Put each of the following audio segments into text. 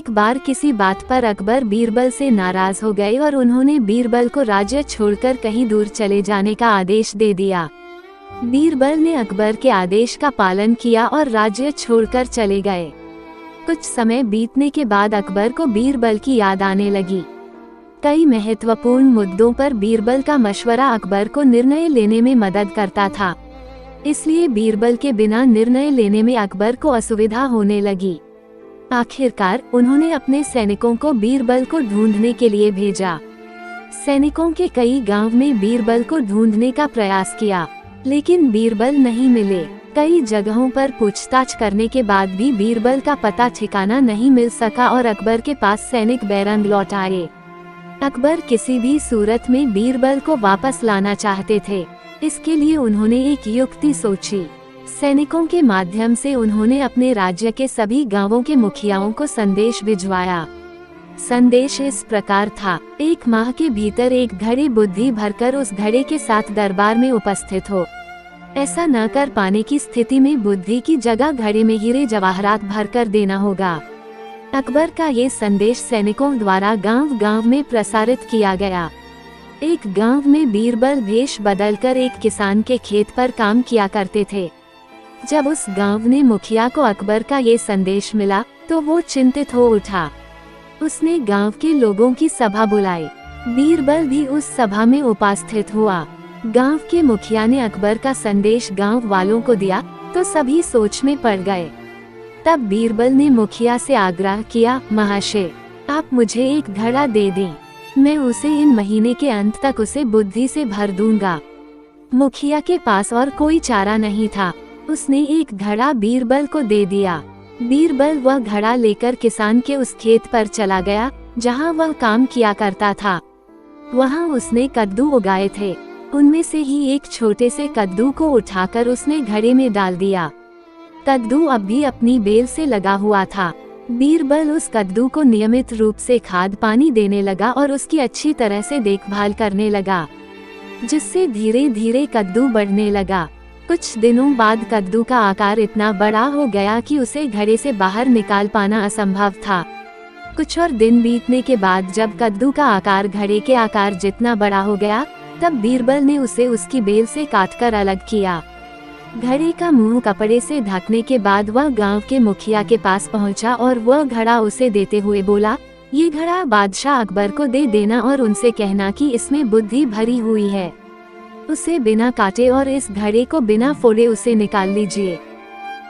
एक बार किसी बात पर अकबर बीरबल से नाराज हो गए और उन्होंने बीरबल को राज्य छोड़कर कहीं दूर चले जाने का आदेश दे दिया। बीरबल ने अकबर के आदेश का पालन किया और राज्य छोड़कर चले गए। कुछ समय बीतने के बाद अकबर को बीरबल की याद आने लगी। कई महत्वपूर्ण मुद्दों पर बीरबल का मशवरा अकबर को निर्णय लेने में मदद करता था, इसलिए बीरबल के बिना निर्णय लेने में अकबर को असुविधा होने लगी। आखिरकार उन्होंने अपने सैनिकों को बीरबल को ढूंढने के लिए भेजा। सैनिकों के कई गांव में बीरबल को ढूंढने का प्रयास किया, लेकिन बीरबल नहीं मिले। कई जगहों पर पूछताछ करने के बाद भी बीरबल का पता ठिकाना नहीं मिल सका और अकबर के पास सैनिक बैरंग लौट आए। अकबर किसी भी सूरत में बीरबल को वापस लाना चाहते थे, इसके लिए उन्होंने एक युक्ति सोची। सैनिकों के माध्यम से उन्होंने अपने राज्य के सभी गांवों के मुखियाओं को संदेश भिजवाया। संदेश इस प्रकार था: 1 माह के भीतर एक घड़े बुद्धि भरकर उस घड़े के साथ दरबार में उपस्थित हो। ऐसा न कर पाने की स्थिति में बुद्धि की जगह घड़े में हीरे जवाहरात भरकर देना होगा। अकबर का ये संदेश सैनिकों द्वारा गांव-गांव में प्रसारित किया गया। एक गांव में बीरबल भेष बदलकर एक किसान के खेत पर काम किया करते थे। जब उस गांव ने मुखिया को अकबर का ये संदेश मिला तो वो चिंतित हो उठा। उसने गांव के लोगों की सभा बुलाई। बीरबल भी उस सभा में उपस्थित हुआ। गांव के मुखिया ने अकबर का संदेश गांव वालों को दिया तो सभी सोच में पड़ गए। तब बीरबल ने मुखिया से आग्रह किया, महाशय, आप मुझे एक घड़ा दे दें, मैं उसे इन महीने के अंत तक उसे बुद्धि से भर दूंगा। मुखिया के पास और कोई चारा नहीं था, उसने एक घड़ा बीरबल को दे दिया। बीरबल वह घड़ा लेकर किसान के उस खेत पर चला गया जहां वह काम किया करता था। वहां उसने कद्दू उगाए थे। उनमें से ही एक छोटे से कद्दू को उठाकर उसने घड़े में डाल दिया। कद्दू अब भी अपनी बेल से लगा हुआ था। बीरबल उस कद्दू को नियमित रूप से खाद पानी देने लगा और उसकी अच्छी तरह से देखभाल करने लगा, जिससे धीरे धीरे कद्दू बढ़ने लगा। कुछ दिनों बाद कद्दू का आकार इतना बड़ा हो गया कि उसे घड़े से बाहर निकाल पाना असंभव था। कुछ और दिन बीतने के बाद जब कद्दू का आकार घड़े के आकार जितना बड़ा हो गया, तब बीरबल ने उसे उसकी बेल से काटकर अलग किया। घड़े का मुंह कपड़े से ढकने के बाद वह गांव के मुखिया के पास पहुंचा और वह घड़ा उसे देते हुए बोला, ये घड़ा बादशाह अकबर को दे देना और उनसे कहना कि इसमें बुद्धि भरी हुई है। उसे बिना काटे और इस घड़े को बिना फोड़े उसे निकाल लीजिए।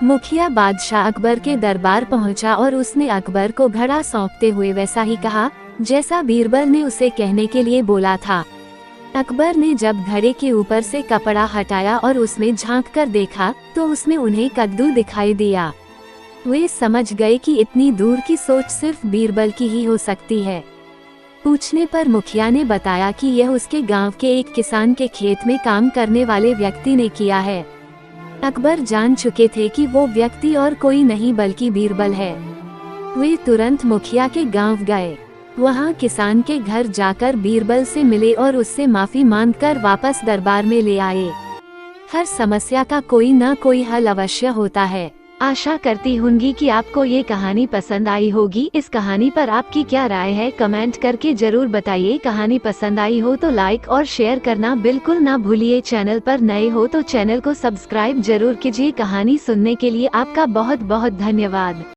मुखिया बादशाह अकबर के दरबार पहुंचा और उसने अकबर को घड़ा सौंपते हुए वैसा ही कहा जैसा बीरबल ने उसे कहने के लिए बोला था। अकबर ने जब घड़े के ऊपर से कपड़ा हटाया और उसमें झांक कर देखा तो उसमें उन्हें कद्दू दिखाई दिया। वे समझ गए कि इतनी दूर की सोच सिर्फ बीरबल की ही हो सकती है। पूछने पर मुखिया ने बताया कि यह उसके गांव के एक किसान के खेत में काम करने वाले व्यक्ति ने किया है। अकबर जान चुके थे कि वो व्यक्ति और कोई नहीं बल्कि बीरबल है। वे तुरंत मुखिया के गांव गए। वहां किसान के घर जाकर बीरबल से मिले और उससे माफी मांगकर वापस दरबार में ले आए। हर समस्या का कोई न कोई हल अवश्य होता है। आशा करती हूँगी कि आपको ये कहानी पसंद आई होगी। इस कहानी पर आपकी क्या राय है, कमेंट करके जरूर बताइए। कहानी पसंद आई हो तो लाइक और शेयर करना बिल्कुल ना भूलिए। चैनल पर नए हो तो चैनल को सब्सक्राइब जरूर कीजिए। कहानी सुनने के लिए आपका बहुत बहुत धन्यवाद।